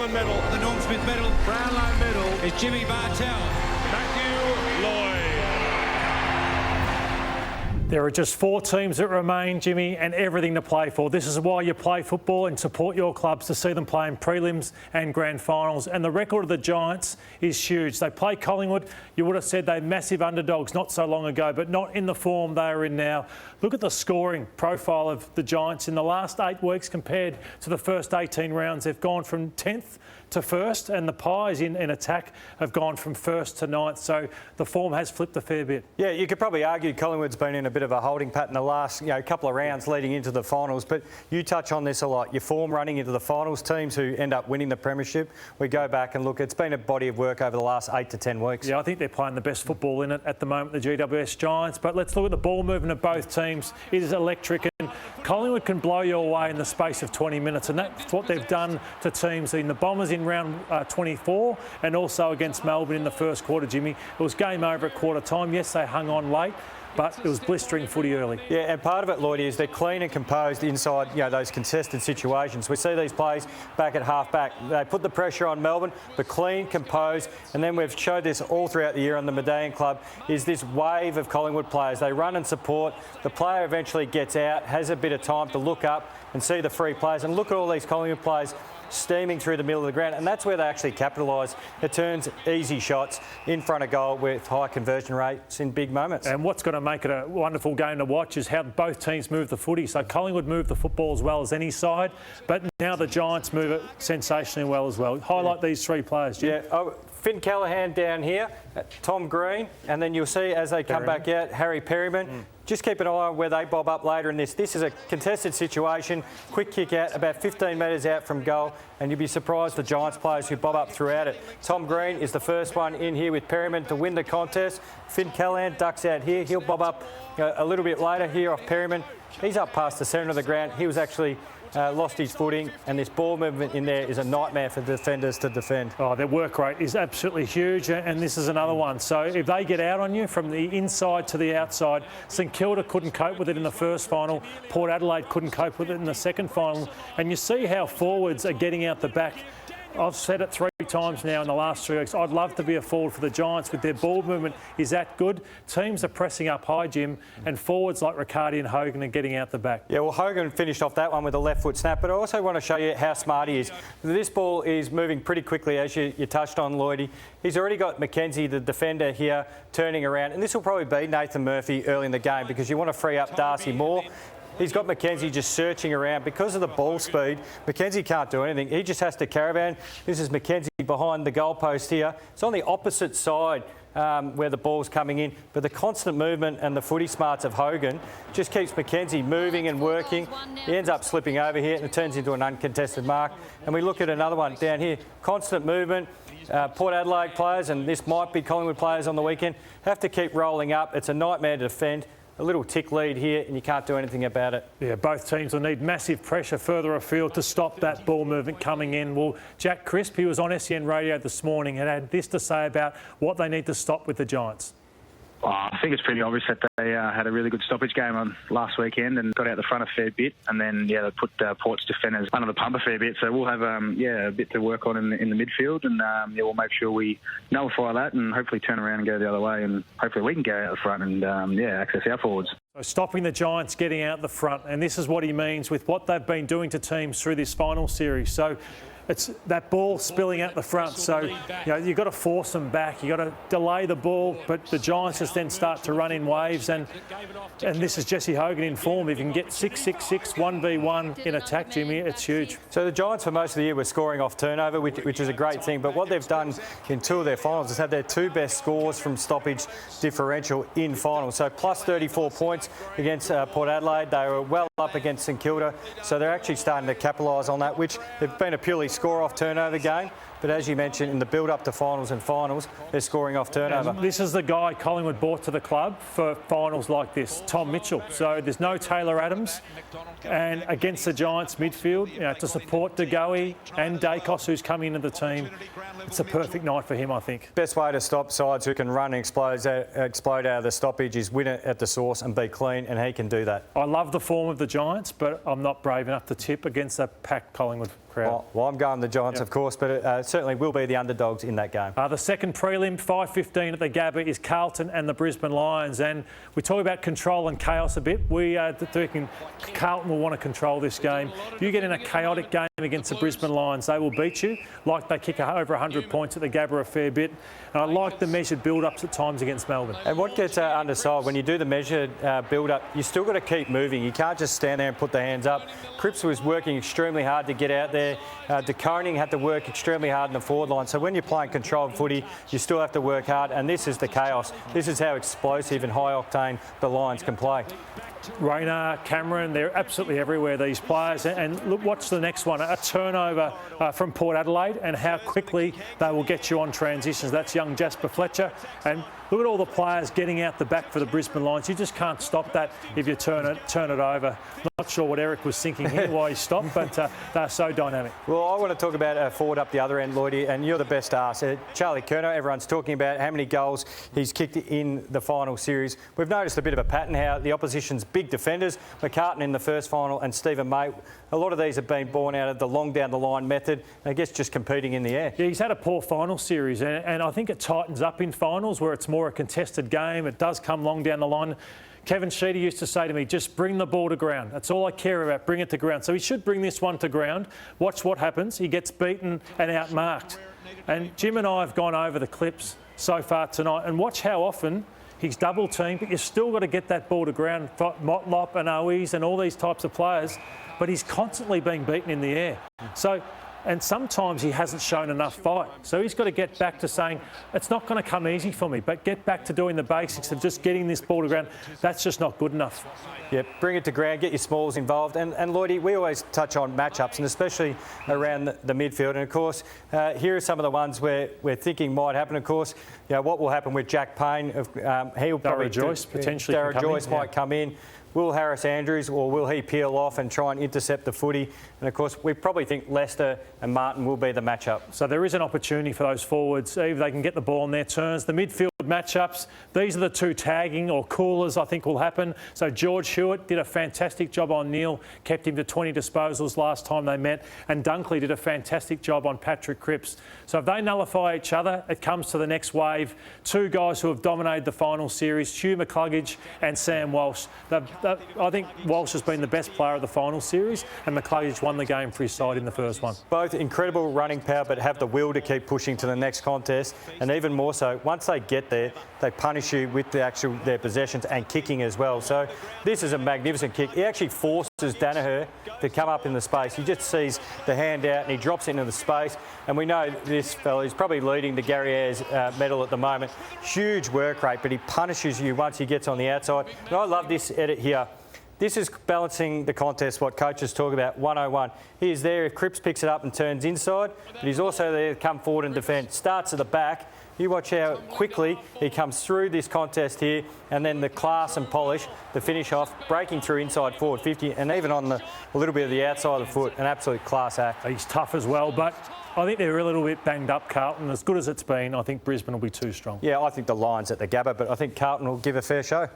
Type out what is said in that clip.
Brownlow medal. The Norm Smith medal. Brownlow medal Is Jimmy Bartel. Matthew Lloyd. There are just 4 teams that remain, Jimmy, and everything to play for. This is why you play football and support your clubs, to see them play in prelims and grand finals. And the record of the Giants is huge. They play Collingwood. You would have said they're massive underdogs not so long ago, but not in the form they are in now. Look at the scoring profile of the Giants in the last 8 weeks compared to the first 18 rounds. They've gone from 10th to 1st, and the Pies in attack have gone from 1st to 9th. So the form has flipped a fair bit. Yeah, you could probably argue Collingwood's been in a bit of a holding pattern the last couple of rounds leading into the finals, but you touch on this a lot. Your form running into the finals, teams who end up winning the premiership, we go back and look, it's been a body of work over the last 8 to 10 weeks. Yeah, I think they're playing the best football in it at the moment, the GWS Giants. But let's look at the ball movement of both teams. It is electric, and Collingwood can blow you away in the space of 20 minutes, and that's what they've done to teams in the Bombers in round 24 and also against Melbourne in the first quarter, Jimmy. It was game over at quarter time. Yes, they hung on late, but it was blistering footy early. Yeah, and part of it, Lloyd, is they're clean and composed inside those contested situations. We see these plays back at half-back. They put the pressure on Melbourne, but clean, composed, and then we've showed this all throughout the year on the Medallion Club, is this wave of Collingwood players. They run and support. The player eventually gets out, has a bit of time to look up and see the free players. And look at all these Collingwood players steaming through the middle of the ground, and that's where they actually capitalise. It turns easy shots in front of goal with high conversion rates in big moments. And what's going to make it a wonderful game to watch is how both teams move the footy. So Collingwood move the football as well as any side, but now the Giants move it sensationally well as well. Highlight these 3 players, Jim. Yeah, Finn Callaghan down here, Tom Green, and then you'll see as they come back out, Harry Perryman. Just keep an eye on where they bob up later in this. This is a contested situation, quick kick out, about 15 metres out from goal, and you'd be surprised the Giants players who bob up throughout it. Tom Green is the first one in here with Perryman to win the contest. Finn Callaghan ducks out here. He'll bob up a little bit later here off Perryman. He's up past the centre of the ground. He was actually lost his footing, and this ball movement in there is a nightmare for defenders to defend. Oh, their work rate is absolutely huge, and this is another one. So if they get out on you from the inside to the outside, St Kilda couldn't cope with it in the first final, Port Adelaide couldn't cope with it in the second final, and you see how forwards are getting out the back. I've said it 3 times now in the last 3 weeks. I'd love to be a forward for the Giants with their ball movement is that good. Teams are pressing up high, Jim, and forwards like Riccardi and Hogan are getting out the back. Yeah, well, Hogan finished off that one with a left foot snap, but I also want to show you how smart he is. This ball is moving pretty quickly, as you touched on, Lloydie. He's already got McKenzie, the defender here, turning around, and this will probably be Nathan Murphy early in the game because you want to free up Darcy Moore. He's got McKenzie just searching around. Because of the ball speed, McKenzie can't do anything. He just has to caravan. This is McKenzie behind the goalpost here. It's on the opposite side where the ball's coming in. But the constant movement and the footy smarts of Hogan just keeps McKenzie moving and working. He ends up slipping over here and it turns into an uncontested mark. And we look at another one down here. Constant movement. Port Adelaide players, and this might be Collingwood players on the weekend, have to keep rolling up. It's a nightmare to defend. A little tick lead here and you can't do anything about it. Yeah, both teams will need massive pressure further afield to stop that ball movement coming in. Well, Jack Crisp, he was on SEN Radio this morning and had this to say about what they need to stop with the Giants. I think it's pretty obvious that they had a really good stoppage game on last weekend and got out the front a fair bit, and then they put Port's defenders under the pump a fair bit. So we'll have a bit to work on in the midfield, and we'll make sure we nullify that and hopefully turn around and go the other way, and hopefully we can go out the front and access our forwards. So stopping the Giants getting out the front, and this is what he means with what they've been doing to teams through this final series. So it's that ball spilling out the front. So you've got to force them back. You've got to delay the ball, but the Giants just then start to run in waves. And this is Jesse Hogan in form. If you can get 6-6-6, 1v1 in attack, Jimmy, it's huge. So the Giants for most of the year were scoring off turnover, which is a great thing. But what they've done in 2 of their finals is have their 2 best scores from stoppage differential in finals. So plus 34 points against Port Adelaide. They were well up against St Kilda. So they're actually starting to capitalise on that, which they've been a purely score off turnover game, but as you mentioned, in the build-up to finals and finals, they're scoring off turnover. And this is the guy Collingwood brought to the club for finals like this, Tom Mitchell. So there's no Taylor Adams, and against the Giants midfield, to support De Goey and Dacos, who's coming into the team, it's a perfect night for him, I think. Best way to stop sides who can run and explode out of the stoppage is win it at the source and be clean, and he can do that. I love the form of the Giants, but I'm not brave enough to tip against that packed Collingwood crowd. Well, I'm going the Giants, of course, but it certainly will be the underdogs in that game. The second prelim, 5:15 at the Gabba, is Carlton and the Brisbane Lions. And we talk about control and chaos a bit. We are thinking Carlton will want to control this game. If you get in a chaotic game against the Brisbane Lions, they will beat you. Like they kick over 100 points at the Gabba a fair bit. And I like the measured build-ups at times against Melbourne. And what gets undersold, when you do the measured build-up, you still got to keep moving. You can't just stand there and put the hands up. Cripps was working extremely hard to get out there. De Koning had to work extremely hard in the forward line. So when you're playing controlled footy, you still have to work hard. And this is the chaos. This is how explosive and high-octane the Lions can play. Rayner, Cameron, they're absolutely everywhere, these players. And look, watch the next one, a turnover from Port Adelaide, and how quickly they will get you on transitions. That's young Jasper Fletcher. And look at all the players getting out the back for the Brisbane Lions. You just can't stop that if you turn it over. Not sure what Eric was thinking here, why he stopped, but they're so dynamic. Well, I want to talk about forward up the other end, Lloydie, and you're the best ask. Charlie Curnow, everyone's talking about how many goals he's kicked in the final series. We've noticed a bit of a pattern how the opposition's big defenders, McCartan in the first final and Stephen May, a lot of these have been born out of the long down the line method, I guess just competing in the air. Yeah, he's had a poor final series, and I think it tightens up in finals where it's more a contested game. It does come long down the line. Kevin Sheedy used to say to me, just bring the ball to ground. That's all I care about, bring it to ground. So he should bring this one to ground. Watch what happens. He gets beaten and outmarked. And Jim and I have gone over the clips so far tonight, and watch how often he's double teamed, but you've still got to get that ball to ground. Motlop and Owies and all these types of players, but he's constantly being beaten in the air. And sometimes he hasn't shown enough fight. So he's got to get back to saying, it's not going to come easy for me, but get back to doing the basics of just getting this ball to ground. That's just not good enough. Yeah, bring it to ground, get your smalls involved. And Lloydie, we always touch on matchups, and especially around the midfield. And of course, here are some of the ones where we're thinking might happen. Of course, you know, what will happen with Jack Payne? He'll probably Joyce potentially. Darragh Joyce might come in. Will Harris Andrews, or will he peel off and try and intercept the footy? And of course, we probably think Lester and Martin will be the matchup. So there is an opportunity for those forwards, if they can get the ball on their turns. The midfield matchups, these are the two tagging or coolers I think will happen. So George Hewitt did a fantastic job on Neil, kept him to 20 disposals last time they met, and Dunkley did a fantastic job on Patrick Cripps. So if they nullify each other, it comes to the next wave. Two guys who have dominated the final series, Hugh McCluggage and Sam Walsh. I think Walsh has been the best player of the final series, and McCluggage won the game for his side in the first one. Both incredible running power, but have the will to keep pushing to the next contest, and even more so, once they get there, they punish you with their possessions and kicking as well. So this is a magnificent kick. He actually forces Danaher to come up in the space. He just sees the hand out and he drops it into the space. And we know this fella is probably leading the Gary Ayres medal at the moment. Huge work rate, but he punishes you once he gets on the outside. And I love this edit here. This is balancing the contest, what coaches talk about, 101. He is there if Cripps picks it up and turns inside, but he's also there to come forward and defend. Starts at the back. You watch how quickly he comes through this contest here, and then the class and polish, the finish off, breaking through inside forward 50, and even on a little bit of the outside of the foot, an absolute class act. He's tough as well, but I think they're a little bit banged up, Carlton. As good as it's been, I think Brisbane will be too strong. Yeah, I think the Lions at the Gabba, but I think Carlton will give a fair show.